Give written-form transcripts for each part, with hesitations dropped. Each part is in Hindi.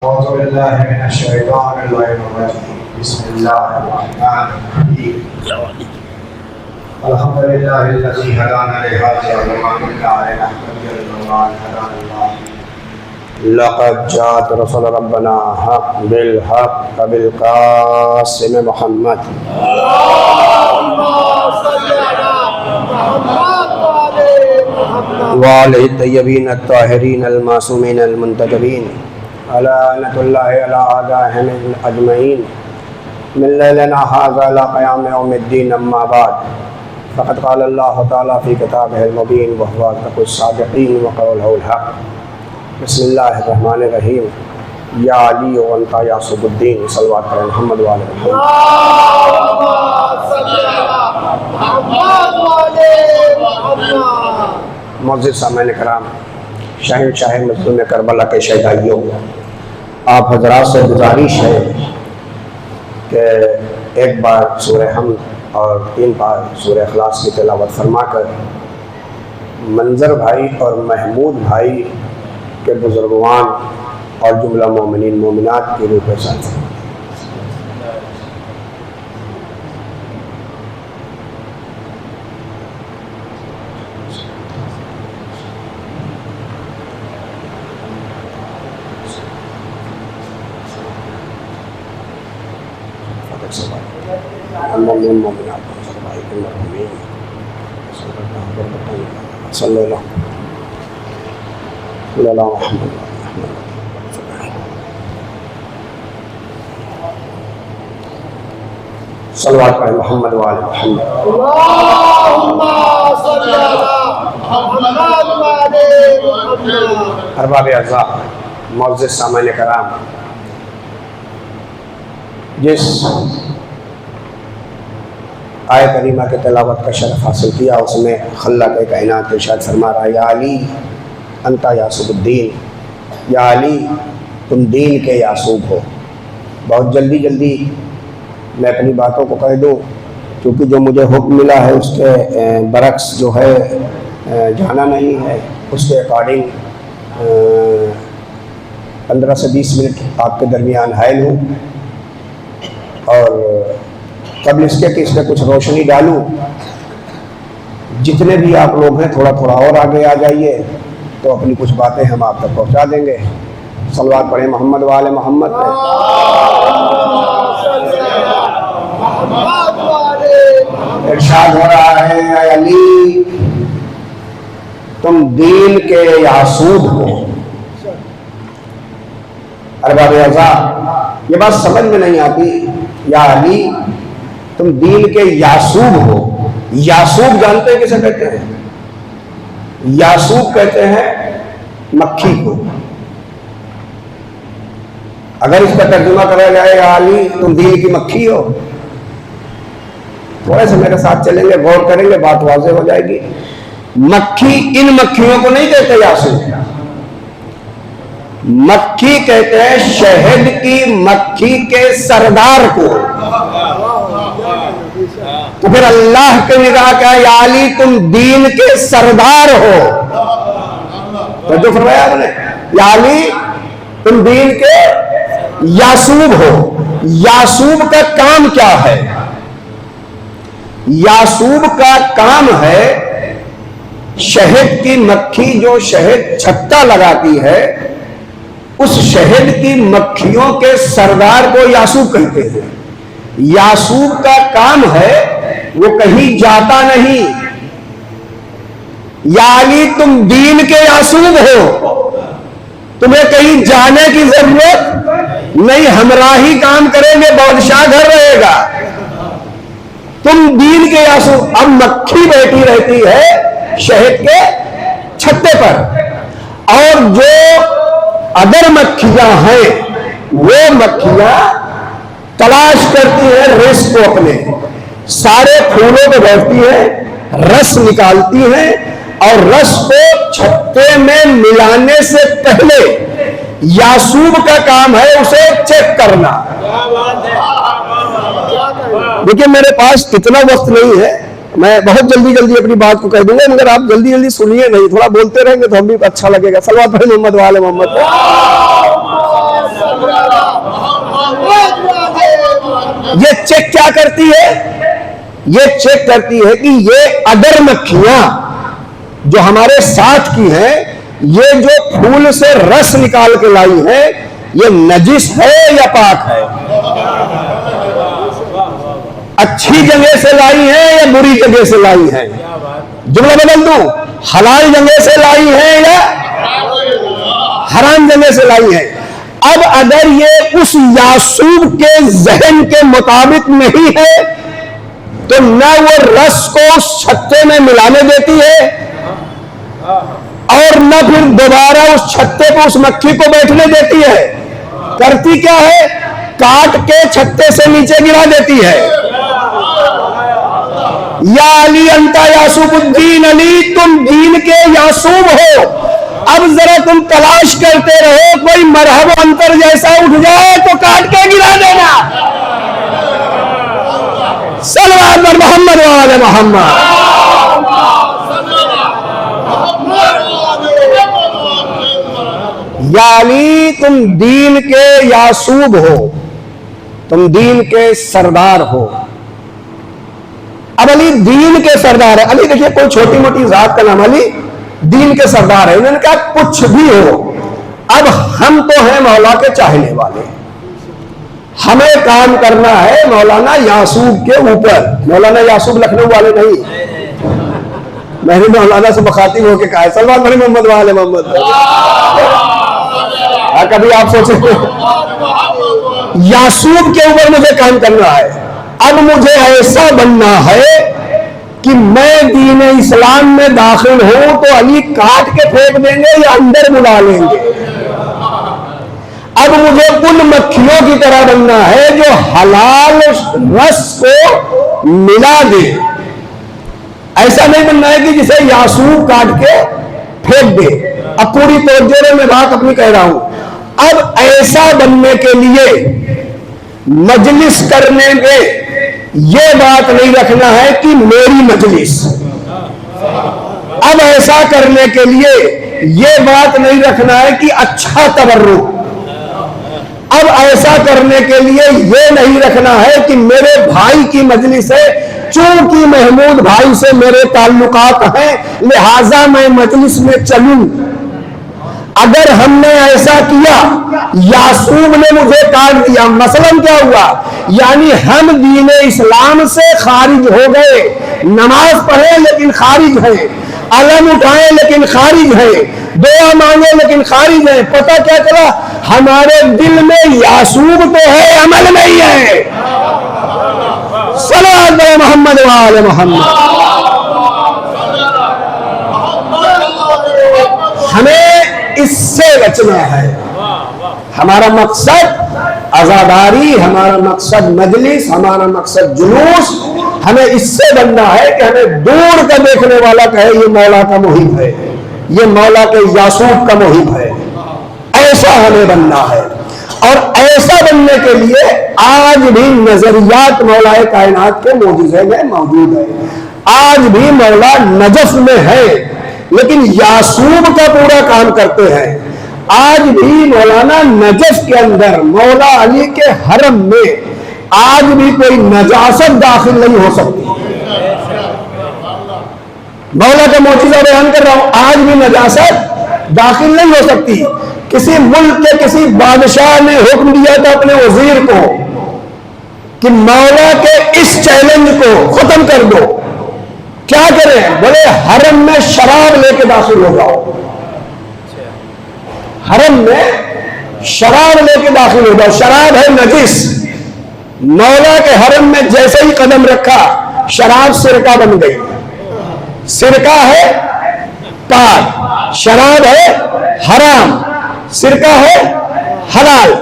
अल्हम्दुलिल्लाहिल्लज़ी हदाना लिहाज़ा वमा कुन्ना लिनहतदिया लक़द जाअत रसूल रब्बना हक़ बिल हक़ बिल क़ासिम मुहम्मद वाले तय्यबीन अत्ताहिरीन अल-मासूमीन अल-मुंतजबीन अलानतुल्लाहि अला आदाहिम अजमईन मिन लैलिना हाज़ा इला क़याम यौमिद्दीन अम्मा बाद फ़क़द क़ाल अल्लाहु तआला फ़ी किताबिहिल मुबीन व हुवा असदक़ुस सादिक़ीन व क़ौलुहुल हक़। बिस्मिल्लाहिर रहमानिर रहीम। या अली व अंता या सुबुद्दीन सल्लल्लाहु अलैहि मोहम्मद व आले मोहम्मद। मुअज़्ज़िज़ सामईन कराम, शहंशाह मज़लूम करबला के शहीदाइयों, आप हज़रात से गुजारिश है कि एक बार सूरह हमद और 3 बार सूरह इखलास की तिलावत फरमाकर मंजर भाई और महमूद भाई के बुजुर्गवान और जुमला मोमिनीन मोमिनात की रूह के साथ सल्लल्लाहु अलैहि मोहम्मद व आले मोहम्मद। अरबाब अज़ा, मुअज़्ज़िज़ सामईन कराम, जिस आयत करीमा के तिलावत का शरफ हासिल किया उसमें खल्लाक़ कायनात इरशाद फरमा रहा है, या अली अंता यासूबुद्दीन, या अली तुम दीन के यासूब हो। बहुत जल्दी जल्दी मैं अपनी बातों को कह दूँ, क्योंकि जो मुझे हुक्म मिला है उसके बरक्स जो है जाना नहीं है, उसके अकॉर्डिंग 15 से 20 मिनट आपके दरमियान हायल हूँ। और कबल इसके कि इसमें कुछ रोशनी डालूँ, जितने भी आप लोग हैं थोड़ा थोड़ा और आगे आ जाइए तो अपनी कुछ बातें हम आप तक पहुँचा देंगे। सल्लल्लाहु अलैहि मोहम्मद वाले मोहम्मद। इरशाद हो रहा है, अली तुम दीन के यासूब हो। अरबाब अज़ा, ये बात समझ में नहीं आती। या अली तुम दीन के यासूब हो। यासूब जानते हैं किसे कहते हैं? यासूब कहते हैं मक्खी को। अगर इसका तर्जुमा करा जाए, या अली तुम दीन की मक्खी हो, थोड़े से मेरे साथ चलेंगे, गौर करेंगे, बात वाज़ेह हो जाएगी। मक्खी इन मक्खियों को नहीं कहते यासूब, मक्खी कहते हैं शहद की मक्खी के सरदार को। तो फिर अल्लाह के निगाह का, या अली तुम दीन के सरदार हो। तो जो फरमाया आपने, या अली तुम दीन के यासूब हो। यासूब का काम क्या है? यासूब का काम है शहद की मक्खी जो शहद छत्ता लगाती है, उस शहद की मक्खियों के सरदार को यासूब कहते हैं। यासूब का काम है, वो कहीं जाता नहीं। या अली तुम दीन के यासूब हो, तुम्हें कहीं जाने की जरूरत नहीं, हमराही काम करेंगे, बादशाह घर रहेगा। तुम दीन के यासूब। अब मक्खी बैठी रहती है शहद के छत्ते पर, और जो अदर मक्खियां हैं वो मक्खियां तलाश करती हैं रस को, अपने सारे फूलों में बैठती हैं, रस निकालती हैं, और रस को छत्ते में मिलाने से पहले यासूब का काम है उसे चेक करना। देखिए मेरे पास इतना वक्त नहीं है, मैं बहुत जल्दी जल्दी अपनी बात को कह दूंगा, मगर आप जल्दी जल्दी सुनिए नहीं, थोड़ा बोलते रहेंगे तो हम भी अच्छा लगेगा। सल्लल्लाहु अलैहि मोहम्मद वाले मोहम्मद। ये चेक क्या करती है? ये चेक करती है कि ये अगर मक्खियां जो हमारे साथ की हैं, ये जो फूल से रस निकाल के लाई है, ये नजिस है या पाक है? अच्छी जगह से लाई है या बुरी जगह से लाई है? जुमला बदल दूं, हलाल जगह से लाई है या हराम जगह से लाई है? अब अगर ये उस यासूब के जहन के मुताबिक नहीं है, तो न वो रस को उस छत्ते में मिलाने देती है और न फिर दोबारा उस छत्ते पर उस मक्खी को बैठने देती है। करती क्या है? काट के छत्ते से नीचे गिरा देती है। या अली अंता यासूबुद्दीन, अली तुम दीन के यासूब हो। अब जरा तुम तलाश करते रहो, कोई मरहब अंतर जैसा उठ जाए तो काट के गिरा देना। सल्लल्लाहु अलैहि मोहम्मद वाले मोहम्मद। या अली तुम दीन के यासूब हो, तुम दीन के सरदार हो। अब अली दीन के सरदार है। अली देखिए कोई छोटी मोटी जात का नाम, अली दीन के सरदार है। उन्होंने कहा कुछ भी हो, अब हम तो हैं मौला के चाहने वाले, हमें काम करना है मौलाना यासूब के ऊपर। मौलाना यासूब लखनऊ वाले नहीं, मैंने मौलाना से मुखातिब होकर कहा है सलमान बड़े मोहम्मद वाले मोहम्मद। कभी आप सोचे यासूब के ऊपर मुझे काम करना है। अब मुझे ऐसा बनना है कि मैं दीन इस्लाम में दाखिल हूं तो अली काट के फेंक देंगे या अंदर बुला लेंगे। अब मुझे उन मक्खियों की तरह बनना है जो हलाल रस को मिला दे। ऐसा नहीं बनना है कि जिसे यासूब काट के फेंक दे। अब पूरी तवज्जो में बात अपनी कह रहा हूं। अब ऐसा बनने के लिए मजलिस करने में यह बात नहीं रखना है कि मेरी मजलिस। अब ऐसा करने के लिए यह बात नहीं रखना है कि अच्छा तबर्रुक। अब ऐसा करने के लिए यह नहीं रखना है कि मेरे भाई की मजलिस है, चूंकि महमूद भाई से मेरे ताल्लुकात हैं लिहाजा मैं मजलिस में चलूं। अगर हमने ऐसा किया, यासूब ने मुझे काट दिया, मसलन क्या हुआ? यानी हम दीन इस्लाम से खारिज हो गए। नमाज पढ़े लेकिन खारिज है, अलम उठाए लेकिन खारिज है, दुआ मांगे लेकिन खारिज है। पता क्या चला? हमारे दिल में यासूब तो है, अमल नहीं है। सल्लल्लाहु अलैहि मोहम्मद वाले मोहम्मद। हमें इससे बचना है। हमारा मकसद आजादारी, हमारा मकसद मजलिस, हमारा मकसद जुलूस। हमें इससे बनना है कि हमें दूर का देखने वाला कहे ये मौला का मुहिब है, ये मौला के यासूब का मुहिब है। ऐसा हमें बनना है। और ऐसा बनने के लिए आज भी नजरियात मौलाए कायनात के मौजूजे में मौजूद है। आज भी मौला नजफ में है लेकिन यासूब का पूरा काम करते हैं। आज भी मौलाना नजफ के अंदर मौला अली के हरम में आज भी कोई नजासत दाखिल नहीं हो सकती। मौला का मौजूदा बयान कर रहा हूं, आज भी नजासत दाखिल नहीं हो सकती। किसी मुल्क के किसी बादशाह ने हुक्म दिया था अपने वजीर को कि मौला के इस चैलेंज को खत्म कर दो। क्या करें? बोले हरम में शराब लेके दाखिल हो जाओ, हरम में शराब लेके दाखिल हो जाओ। शराब है नजिस। मौला के हरम में जैसे ही कदम रखा शराब सिरका बन गई। सिरका है पाक, शराब है हराम, सिरका है हलाल।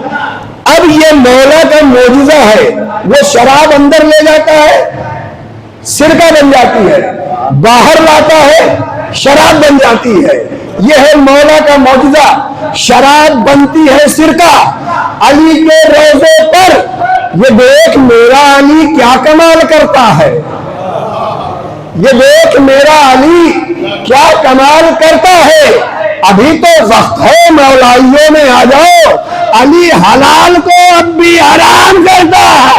अब ये मौला का मौजूदा है, वो शराब अंदर ले जाता है सिरका बन जाती है, बाहर लाता है शराब बन जाती है। यह है मौला का मौजूदा। शराब बनती है सिरका। अली के रोजे पर ये देख मेरा अली क्या कमाल करता है, ये देख मेरा अली क्या कमाल करता है। अभी तो वक्त है मौलाइयों में आ जाओ, अली हलाल को अब भी हराम करता है।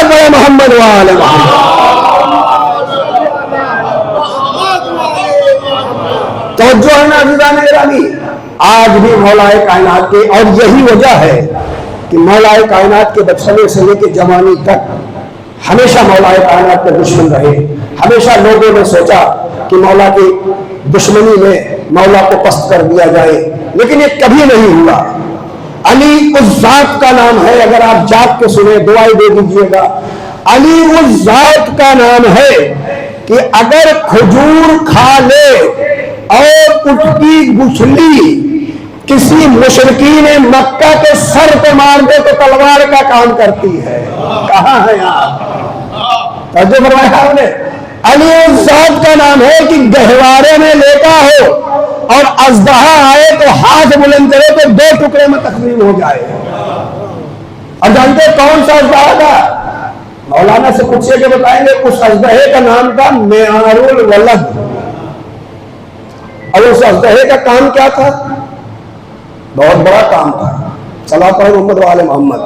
बड़े मोहम्मद वाले तो जो है ना अज़ीज़ान गिरामी, आज भी मौलाए कायनात के, और यही वजह है कि मौलाए कायनात के बचपने से लेकर जवानी तक हमेशा मौलाए कायनात के दुश्मन रहे। हमेशा लोगों ने सोचा कि मौला की दुश्मनी में मौला को पस्त कर दिया जाए, लेकिन ये कभी नहीं हुआ। अली उस जात का नाम है, अगर आप जात के सुने दुआई दे दीजिएगा। अली उस जात का नाम है कि अगर खजूर खा ले और उसकी गुठली किसी मुशरिकीन मक्का के सर पे मार दे तो तलवार का काम करती है। कहां है आप? तर्जुमा फरमाया आपने। अली उस जात का नाम है कि गहवारे में लेटा हो और अजदहा आए तो हाथ बुलंद करे तो 2 टुकड़े में तकसीम हो जाए। और जानते कौन सा अजदहा था? मौलाना से पूछिए कि बताएंगे। उस अजदहे का नाम था मेआरुल वलद। और उस अजदहे का काम क्या था? बहुत बड़ा काम था। सलात और मोहम्मद वाले मोहम्मद।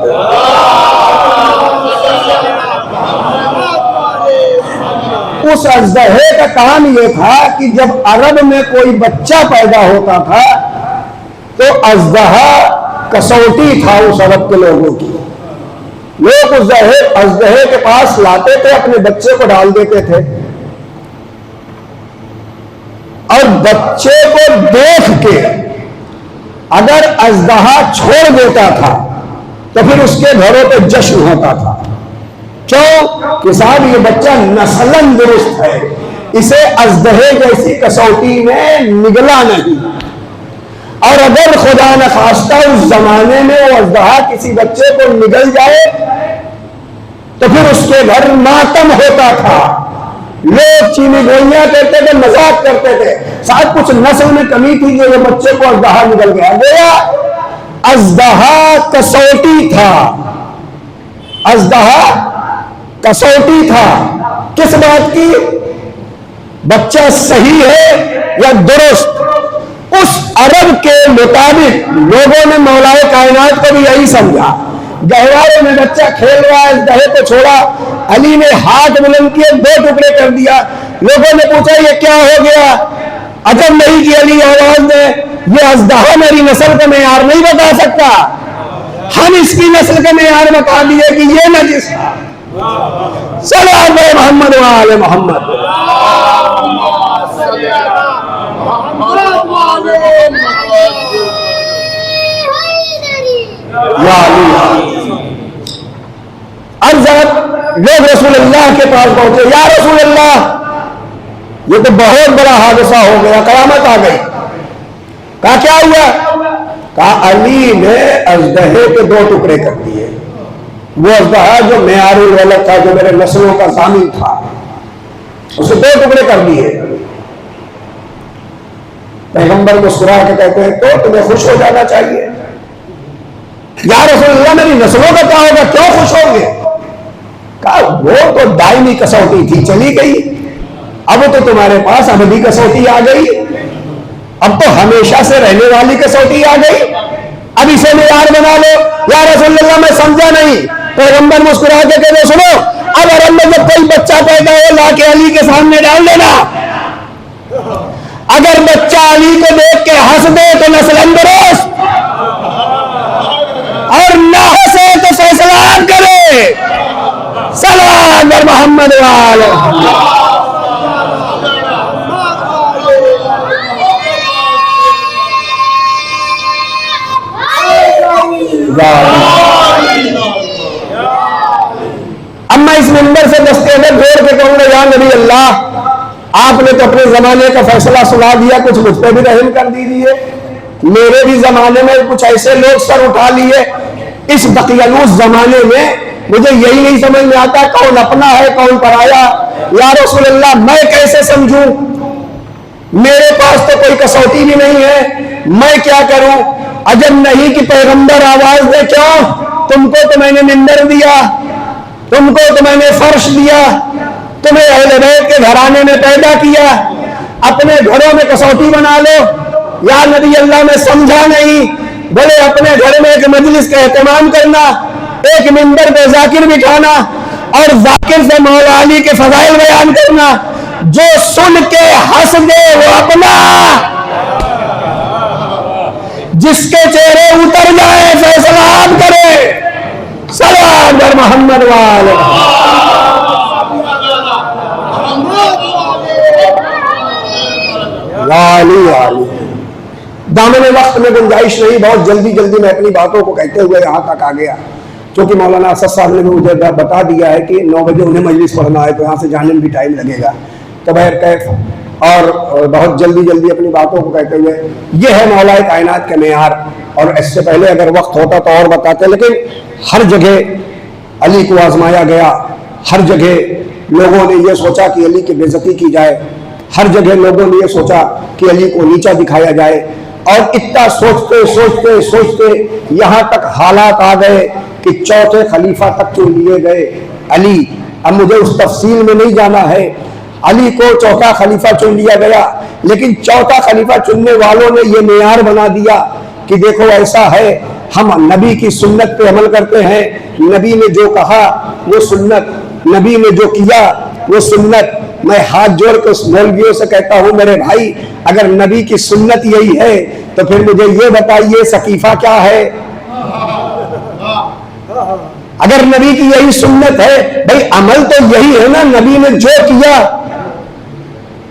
उस अजदहे का काम यह था कि जब अरब में कोई बच्चा पैदा होता था तो अजदहा कसौटी था उस अरब के लोगों की। लोग उस अजदहे के पास लाते थे, अपने बच्चे को डाल देते थे और बच्चे को देख के अगर अजदहा छोड़ देता था तो फिर उसके घरों पे जश्न होता था। क्यों? कि साहब ये बच्चा नस्लन दुरुस्त है, इसे अजदहे जैसी कसौटी में निगला नहीं। और अगर खुदा न खास्ता उस जमाने में वो अजदहा किसी बच्चे को निगल जाए तो फिर उसके घर मातम होता था। लोग चीनी गोइयां करते थे, मजाक करते थे, शायद कुछ नस्ल में कमी थी जो ये बच्चे को अजदहा निकल गया। गोया अजदहा कसौटी था, अजदहा कसौटी था। किस बात की? बच्चा सही है या दुरुस्त। उस अरब के मुताबिक लोगों ने मौलाए कायनात को भी यही समझा। गहवारे में बच्चा खेल रहा है, अजदहे को छोड़ा, अली ने हाथ बुलंद किए, 2 टुकड़े कर दिया। लोगों ने पूछा ये क्या हो गया? अजब नहीं कि अली आवाज में ये अजदहा मेरी नस्ल का मेयार नहीं बता सकता, हम इसकी नस्ल का मेयार बता दिए कि ये नजिस था। सल्लल्लाहु अलैहि मोहम्मद वाले मोहम्मद। लोग रसूलुल्लाह के पास पहुंचे, या रसूलुल्लाह ये तो बहुत बड़ा हादसा हो गया, कयामत आ गई। कहा क्या हुआ? कहा अली ने अजदहे के 2 टुकड़े कर दिए। वो अजदहा जो मेयारुल वलद था, जो मेरे नस्लों का ज़ामिन था, उसे 2 टुकड़े कर दिए। पैगंबर मुस्कुरा के कहते हैं तो तुम्हें खुश हो जाना चाहिए। या रसूलुल्लाह मेरी नस्लों का क्या होगा, क्यों खुश होंगे? कहा वो तो दायमी कसौटी थी, चली गई, अब तो तुम्हारे पास अबदी कसौटी आ गई, अब तो हमेशा से रहने वाली कसौटी आ गई, अब इसे मेयार बना लो। या रसूलुल्लाह मैं समझा नहीं। पैगंबर मुस्कुरा के कहते सुनो, अब अरब में जब कोई बच्चा पैदा हो लाके अली के सामने डाल देना, अगर बच्चा अली को देख के हंस दे तो नस्लन दुरुस्त, और ना हंसे तो फैसला करे। सलाम मोहम्मद वाले। अब मैं इस नंबर से दस्ते में जोड़ के कहूंगा, या नबी अल्लाह आपने तो अपने जमाने का फैसला सुना दिया, कुछ मुझ पर भी रहम कर दीजिए। मेरे भी जमाने में कुछ ऐसे लोग सर उठा लिए, इस बकियालूस जमाने में मुझे यही नहीं समझ में आता कौन अपना है कौन पराया। या रसूलल्लाह मैं कैसे समझूं? मेरे पास तो कोई कसौटी भी नहीं है, मैं क्या करूं? अजब नहीं कि पैगंबर आवाज दे, क्यों? तुमको तो मैंने मिंबर दिया, तुमको तो मैंने फर्श दिया, तुम्हें अहले बैत के घराने में पैदा किया, अपने घरों में कसौटी बना लो। या नबी अल्लाह में समझा नहीं, बोले अपने घर में एक मजलिस का एहतमाम करना, एक मिंबर पे जाकिर बिठाना, और जाकिर से मौला अली के फजाइल बयान करना। जो सुन के हंस दे वो अपना, जिसके चेहरे उतर जाए फैसला आप करें। सलाम दर मोहम्मद वाले। दामन वक्त में गुंजाइश नहीं, बहुत जल्दी जल्दी मैं अपनी बातों को कहते हुए यहां तक आ गया, क्योंकि मौलाना असद साहब ने भी मुझे बता दिया है कि 9 बजे उन्हें मजलिस पढ़ना है, तो यहाँ से जाने में भी टाइम लगेगा। तो बहर कैफ और बहुत जल्दी जल्दी अपनी बातों को कहते हुए, ये है मौलाए कायनात के मेयार। और इससे पहले अगर वक्त होता तो और बताते, लेकिन हर जगह अली को आजमाया गया, हर जगह लोगों ने यह सोचा कि अली की बेइज्जती की जाए, हर जगह लोगों ने यह सोचा कि अली को नीचा दिखाया जाए। और इतना सोचते सोचते सोचते यहां तक हालात आ गए कि चौथे खलीफा तक चुन लिए गए अली। अब मुझे उस तफसील में नहीं जाना है, अली को चौथा खलीफा चुन लिया गया, लेकिन चौथा खलीफा चुनने वालों ने यह मेयार बना दिया कि देखो ऐसा है, हम नबी की सुन्नत पे अमल करते हैं, नबी ने जो कहा वो सुन्नत, नबी ने जो किया वो सुन्नत। मैं हाथ जोड़ के उस मौलवियों से कहता हूं, मेरे भाई अगर नबी की सुन्नत यही है तो फिर मुझे ये बताइए सकीफा क्या है। अगर नबी की यही सुन्नत है, भाई अमल तो यही है ना, नबी ने जो किया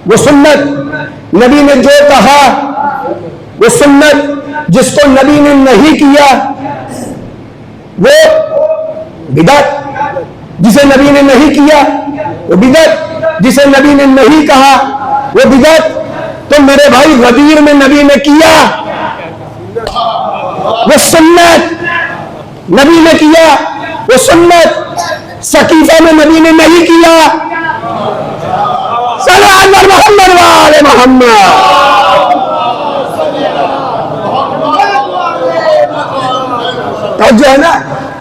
वो सुन्नत, नबी ने जो कहा वो सुन्नत, जिसको नबी ने नहीं किया वो बिदअत, जिसे नबी ने नहीं किया वो बिदअत, जिसे नबी ने नहीं कहा वो बिदअत। तो मेरे भाई गदीर में नबी ने किया वो सुन्नत, नबी ने किया वो सुन्नत, सकीफा में नबी ने नहीं किया। सलाम अल मोहम्मद वाले मोहम्मद। तो जो है ना,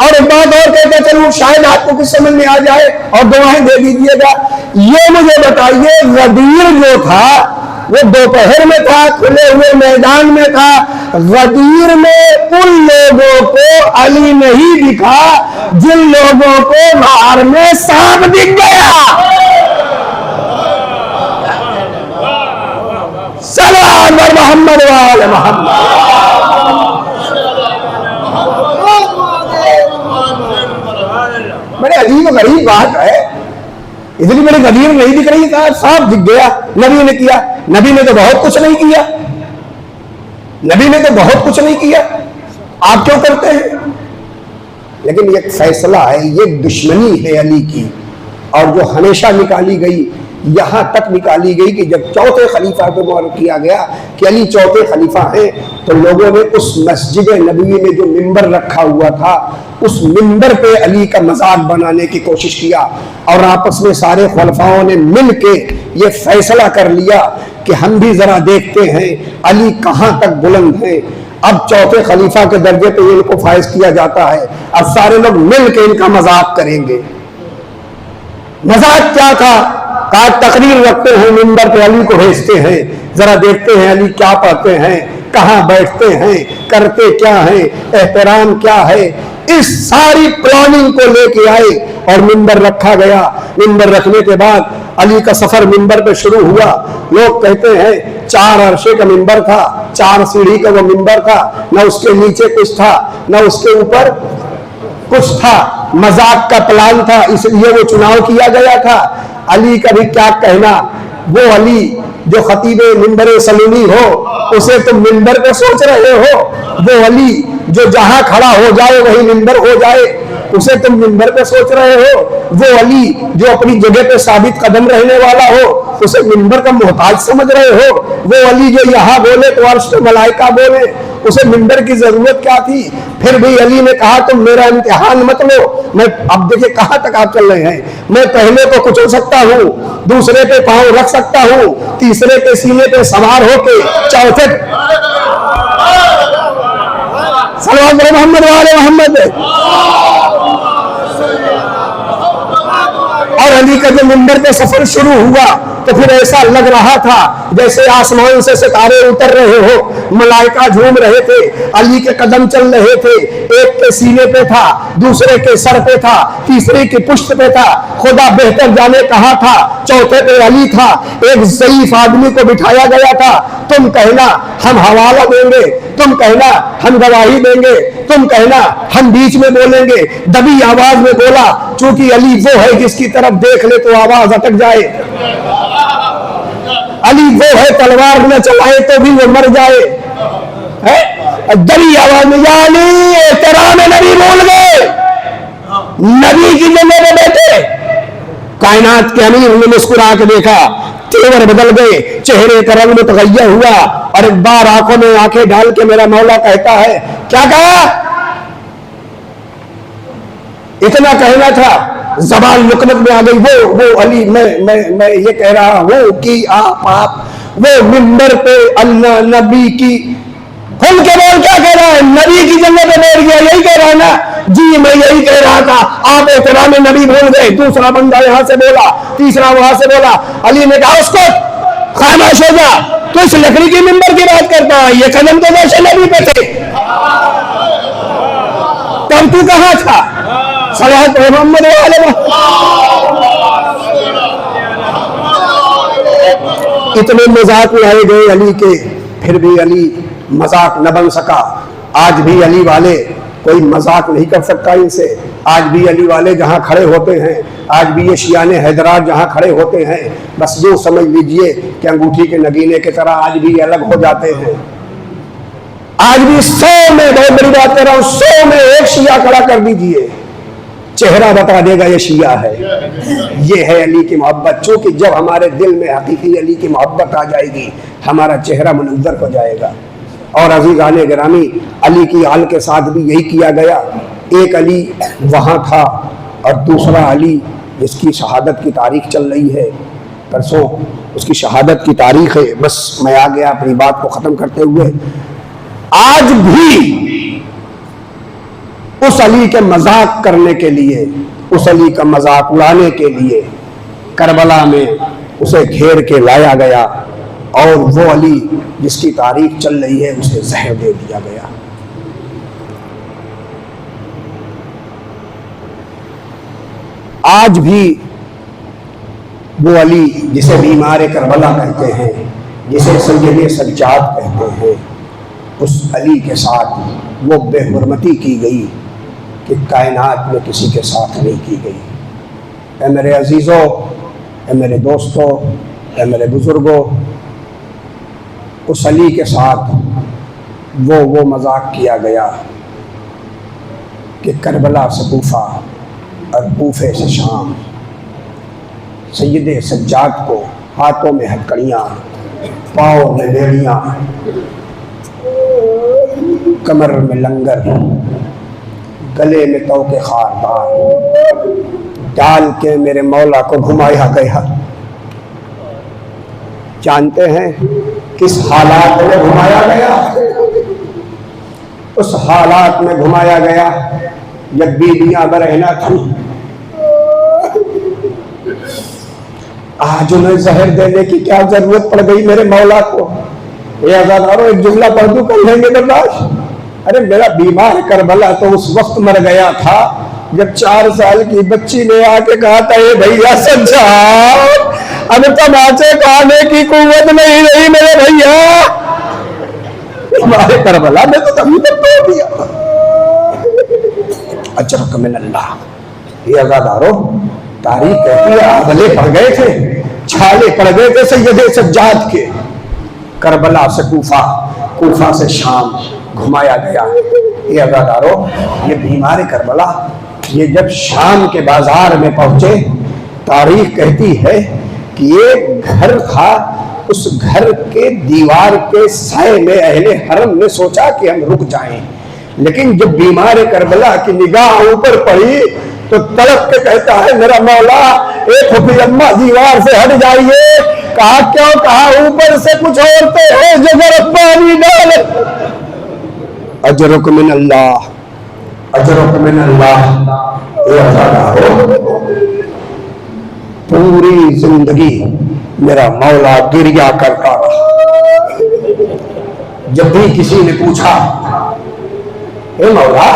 और एक बात और कहते चलूं, शायद आपको कुछ समझ में आ जाए और दुआएं दे दीजिएगा। ये मुझे बताइए, गदीर जो था वो दोपहर में था, खुले हुए मैदान में था। गदीर में उन लोगों को अली नहीं दिखा जिन लोगों को बाहर में सांप दिख गया। सलाम अल मोहम्मद वाले मोहम्मद। बड़े अजीब गरीब बात है, इतनी बड़ी गदीर नहीं दिख रही था, सांप दिख गया, नबी ने किया। नबी ने तो बहुत कुछ नहीं किया, नबी ने तो बहुत कुछ नहीं किया, आप क्यों करते हैं? लेकिन ये फैसला है, ये दुश्मनी है अली की, और जो हमेशा निकाली गई, यहां तक निकाली गई कि जब चौथे खलीफा को मुअर्रफ किया गया कि अली चौथे खलीफा हैं, तो लोगों ने उस मस्जिद नबवी में जो मिंबर रखा हुआ था, उस मिंबर पे अली का मजाक बनाने की कोशिश किया, और आपस में सारे खलीफाओं ने मिल के ये फैसला कर लिया कि हम भी जरा देखते हैं अली कहां तक बुलंद है। अब चौथे खलीफा के दर्जे पे इनको फायज किया जाता है, अब सारे लोग मिल के इनका मजाक करेंगे। मजाक क्या था? कहा तकरीर रखते हैं, मिंबर पे अली को भेजते हैं, जरा देखते हैं अली क्या पढ़ते हैं, कहां बैठते हैं, करते क्या हैं, एहतराम क्या है। इस सारी प्लानिंग को लेके आए और मिंबर रखा गया। मिंबर रखने के बाद अली का सफर मिंबर पे शुरू हुआ। लोग कहते हैं 4 अरशे का मिंबर था, 4 सीढ़ी का वो मिंबर था, न उसके नीचे कुछ था न उसके ऊपर कुछ था, मजाक का प्लान था, इसलिए वो चुनाव किया गया था। अली का भी क्या कहना, वो अली जो खतीबे मिंबर सलूनी हो, उसे तुम मिंबर पे सोच रहे हो। वो अली जो जहां खड़ा हो जाए वही मिंबर हो जाए, उसे तुम मिंबर पे सोच रहे हो। वो अली जो अपनी जगह पे साबित कदम रहने वाला हो, उसे मिंबर का मोहताज समझ रहे हो। वो अली जो यहाँ बोले तो अर्श पे मलाइका बोले, उसे मिंबर की जरूरत क्या थी? फिर भी अली ने कहा तुम मेरा इम्तिहान मत लो। मैं अब देखिए कहां तक आप चल रहे हैं। मैं पहले को कुचल सकता हूँ, दूसरे पे पांव रख सकता हूँ, तीसरे पे सीने पे सवार होके, चौथे सल्लल्लाहु अलैहि मोहम्मद वाले मोहम्मद। और अली का जो मिंबर पे सफर शुरू हुआ तो फिर ऐसा लग रहा था जैसे आसमान से सितारे उतर रहे हो, मलाइका झूम रहे थे, अली के कदम चल रहे थे, एक के सीने पे था, दूसरे के सर पे था, तीसरे के पुष्ट पे था, खुदा बेहतर जाने कहा था, चौथे पे अली था। एक ज़ईफ आदमी को बिठाया गया था, तुम कहना हम हवाला देंगे, तुम कहना हम गवाही देंगे, तुम कहना हम बीच में बोलेंगे। दबी आवाज में बोला, चूंकि अली वो है जिसकी तरफ देख ले तो आवाज अटक जाए, अली वो है तलवार न चलाए तो भी वो मर जाए, है? दबी आवाज में या अली तेरा में नबी बोल गए, नबी की जगह में बैठे। कायनात के अमीर ने मुस्कुरा के देखा, तेवर बदल गए, चेहरे का रंग मुतगय्यर हुआ, और एक बार आंखों में आंखें डाल के मेरा मौला कहता है, क्या कहा? इतना कहना था, ज़बान लुकनत में आ गई। वो अली मैं ये कह रहा हूं कि आप वो मिंबर पे अल्लाह नबी की खुल के बोल, क्या कह रहा है? नबी की जगह पे बैठ गया, यही कह रहा है ना? जी मैं यही कह रहा था, आप एहतराम नबी भूल गए। दूसरा बंदा यहां से बोला, तीसरा वहां से बोला। अली ने कहा उसको खामोश हो जा, तो इस लकड़ी की मिंबर की बात करता है, ये कदम तो वैसे नबी पे थे, तब तू कहां था? सलात मोहम्मद वाले। इतने मजाक उड़ाए गए अली के, फिर भी अली मजाक न बन सका। आज भी अली वाले कोई मजाक नहीं कर सकता इनसे। आज भी अली वाले जहां खड़े होते हैं, आज भी ये शियाने हैदरात जहां खड़े होते हैं, बस यूं समझ लीजिए कि अंगूठी के नगीने की तरह आज भी अलग हो जाते हैं। आज भी 100 में, बहुत बड़ी बात कर रहा हूं, 100 में एक शिया खड़ा कर दीजिए, चेहरा बता देगा ये शिया है। ये है अली की मोहब्बत। चूंकि जब हमारे दिल में हकीकी अली की मोहब्बत आ जाएगी, हमारा चेहरा मुनव्वर हो जाएगा। और अज़ीज़ान गिरामी, अली की आल के साथ भी यही किया गया। एक अली वहाँ था और दूसरा अली जिसकी शहादत की तारीख चल रही है, परसों उसकी शहादत की तारीख है। बस मैं आ गया अपनी बात को ख़त्म करते हुए। आज भी उस अली के मजाक करने के लिए, उस अली का मजाक उड़ाने के लिए करबला में उसे घेर के लाया गया, और वो अली जिसकी तारीख चल रही है उसे जहर दे दिया गया। आज भी वो अली जिसे बीमार करबला कहते हैं, जिसे सैयद सज्जाद कहते हैं, उस अली के साथ वो बेहुरमती की गई कि कायनात में किसी के साथ नहीं की गई। ऐ मेरे अजीज़ों, ऐ मेरे दोस्तों, ऐ मेरे बुजुर्गों, उस अली के साथ वो मजाक किया गया कि करबला से कूफा और कूफे से शाम, सैयद सज्जाद को हाथों में हथकड़ियाँ, पाँव में बेड़ियाँ, कमर में लंगर, गले में तोके खारदार डाल के मेरे मौला को घुमाया गया। जानते हैं किस हालात में घुमाया गया? उस हालात में घुमाया गया जब बीबियां बरहना थी। आज उन्हें जहर देने की क्या जरूरत पड़ गई मेरे मौला को? ये आजादारों, एक जुमला पढ़ दूं, कर लेंगे बर्दाश्त? अरे मेरा बीमार करबला तो उस वक्त मर गया था जब 4 साल की बच्ची ने आके कहा था, ये भैया सज्जाद, अब तमाचे खाने की कुव्वत नहीं रही मेरे भैया। बीमार करबला में तो तभी तक तोड़ दिया। अजरक मिन अल्लाह। ये आजादारों, तारीख कहती है आंवले पड़ गए थे, छाले पड़ गए थे सैयद सज्जाद के। करबला से कूफा, कूफा से शाम घुमाया गया। ये अज़ादारों, ये बीमार करबला, ये जब शाम के बाजार में पहुंचे, तारीख कहती है कि ये घर था, उस घर के दीवार के साए में अहले हरम ने सोचा कि हम रुक जाएं, लेकिन जब बीमार करबला की निगाह ऊपर पड़ी तो तड़प के कहता है, मेरा मौला एक हुफी अम्मा दीवार से हट जाइए। कहा क्यों? कहा ऊपर से कुछ औरतें हैं जो गर्म पानी डाल। अजरुक मिन अल्लाह, अजरुक मिन अल्लाह। पूरी जिंदगी मेरा मौला गिरिया करता रहा। जब भी किसी ने पूछा, हे मौला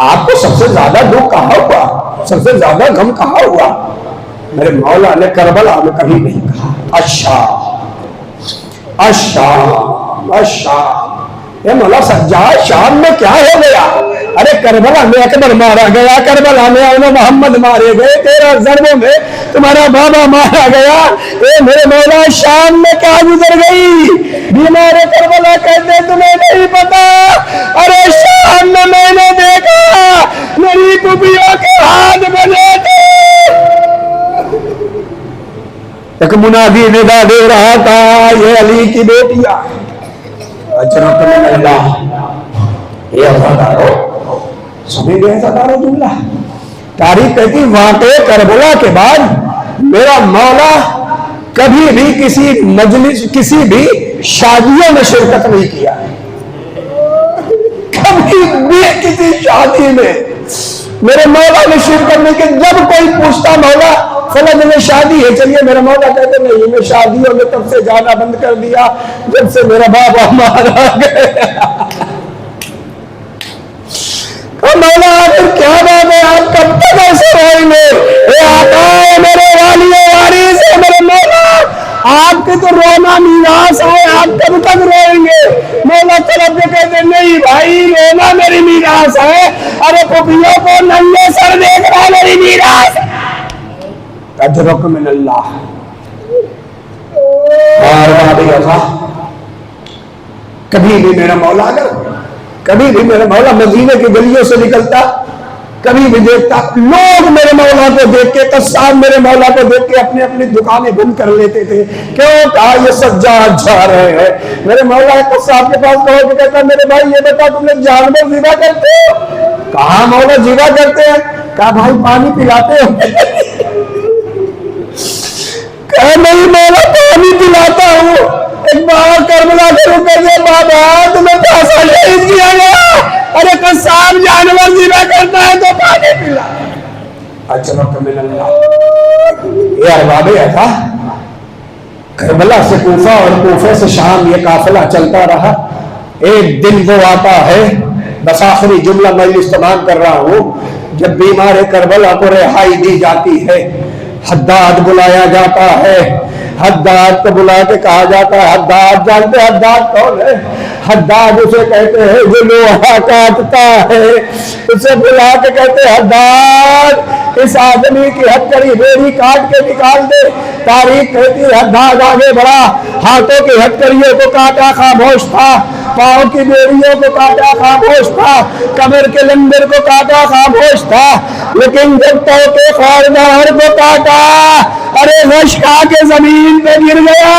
आपको सबसे ज्यादा दुख कहाँ हुआ, सबसे ज्यादा गम कहाँ हुआ, मेरे मौला ने करबला में कभी नहीं कहा अच्छा अच्छा अच्छा। ये मौला सज्जाद शाम में क्या हो गया, अरे करबला में अकबर मारा गया, करबला में अबू मोहम्मद मारे गए, 13 ज़रबों में तुम्हारा बाबा मारा गया। ए मेरे मौला शाम में क्या गुजर गई, बीमार करबला कहते तुम्हें नहीं पता, अरे शाम में मैंने देखा मेरी पुपियों के हाथ बने थे। एक मुनादी निदा दे रहा था, ये अली की बेटियां जुमला। तारीख कहती वाक़े करबला के बाद मेरा मौला कभी भी किसी मजलिस, किसी भी शादियों में शिरकत नहीं किया, कभी भी किसी शादी में मेरे मौला ने शिरकत नहीं की। जब कोई पूछता मौला फला में शादी है, चलिए, मेरा मौला कहते नहीं, मैं शादियों में तब से जाना बंद कर दिया जब से मेरा बाबा मारा गया। तो मौला आखिर क्या बात है, आप कब तक ऐसे रहेंगे, मेरे वालियों वारिस है मेरे मौला, आपके तो रोना मीरास है, आप कब तक रोएंगे। मौला तरफ से कहते नहीं भाई, रोना मेरी मीरास है, अरे पुपियों को नंगे सर देख रहा मेरी मीरास है। अजरक मिन अल्लाह। कभी भी मेरा मौला, अगर कभी भी मेरा मौला मदीने की गलियों से निकलता, कभी भी देखता, लोग मेरे मौला को देख के, कस्साब मेरे मौला को देख के अपने अपनी दुकानें बंद कर लेते थे। क्यों, कहा ये सज्जाद जा रहे हैं। मेरे मौला कस्साब के पास कहो कि कहता मेरे भाई ये बता तुमने जानवर जिबा करते हो, कहा मौला जिबा करते हैं, कहा भाई पानी पिलाते हो, नहीं मौला पानी पिलाता हूँ। एक बार करबला के रुक गए, बाबा तुम्हें पैसा शहीद किया गया, अरे कसाब जानवर जिबा करता है तो पानी पिला। अच्छा यार बाबे था करबला से कूफा और कूफे से शाम ये काफिला चलता रहा। एक दिन वो आता है, बस आखिरी जुमला मैं इस्तेमाल कर रहा हूँ, जब बीमार करबला को रिहाई दी जाती है, हद्दाद बुलाया जाता है, हद्दाद को बुला के कहा जाता है, हद्दाद जानते हद्दाद कौन है, हद्दाद उसे कहते हैं जो लोहा काटता है, उसे बुला के कहते हैं हद्दाद इस आदमी की हथकड़ी बेड़ी काट के निकाल दे। तारीख कहती है हद्दाद आगे बढ़ा, हाथों की हथकड़ियों को काटा खामोश था, पाँव की बेड़ियों को काटा खामोश था, कमर के लंबर को काटा खामोश था, लेकिन जब तो के खारदार को काटा, अरे गश खा के जमीन पे गिर गया।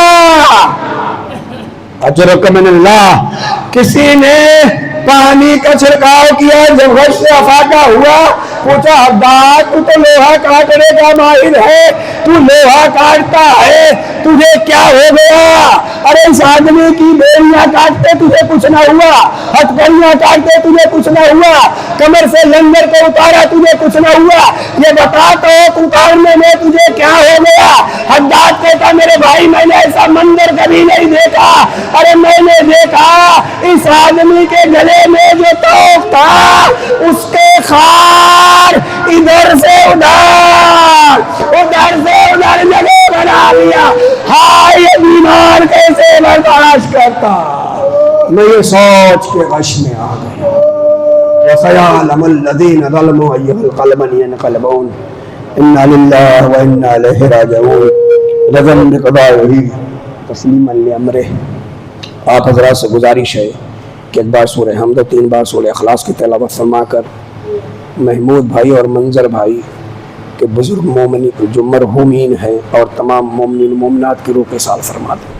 अजरक मिनल्लाह। किसी ने पानी का छिड़काव किया, जब गश से अफाका हुआ, पूछा हद्दाद तू तो लोहा काटने का माहिर है, तू लोहा काटता है, तुझे क्या हो गया। अरे इस आदमी की बेड़ियां काटते तुझे कुछ ना हुआ, हथकड़ियां काटते तुझे कुछ ना हुआ, कमर से लंगर को उतारा तुझे कुछ ना हुआ, ये बता तो उतारने में तुझे क्या हो गया। हद्दाद कहता मेरे भाई मैंने ऐसा मंजर कभी नहीं देखा, अरे मैंने देखा इस आदमी के गले में जो तोप था उसके खार इधर से उधर जगह बना लिया। हाय ये बीमार कैसे बर्दाश्त करता। मैं ये सोच के गश में आ गया, इन्ना लिल्लाहि व इन्ना इलैहि राजिऊन। रज़म बिक़दाइही तस्लीमन लिअम्रिही। आप हज़रात से गुजारिश है कि एक बार सूरह हमद, 3 बार सूरह इखलास की तिलावत फरमाकर महमूद भाई और मंजर भाई के बुजुर्ग मोमिन जो मरहूमीन हैं और तमाम मोमिन मोमिनात की रूह के साल फरमा दें।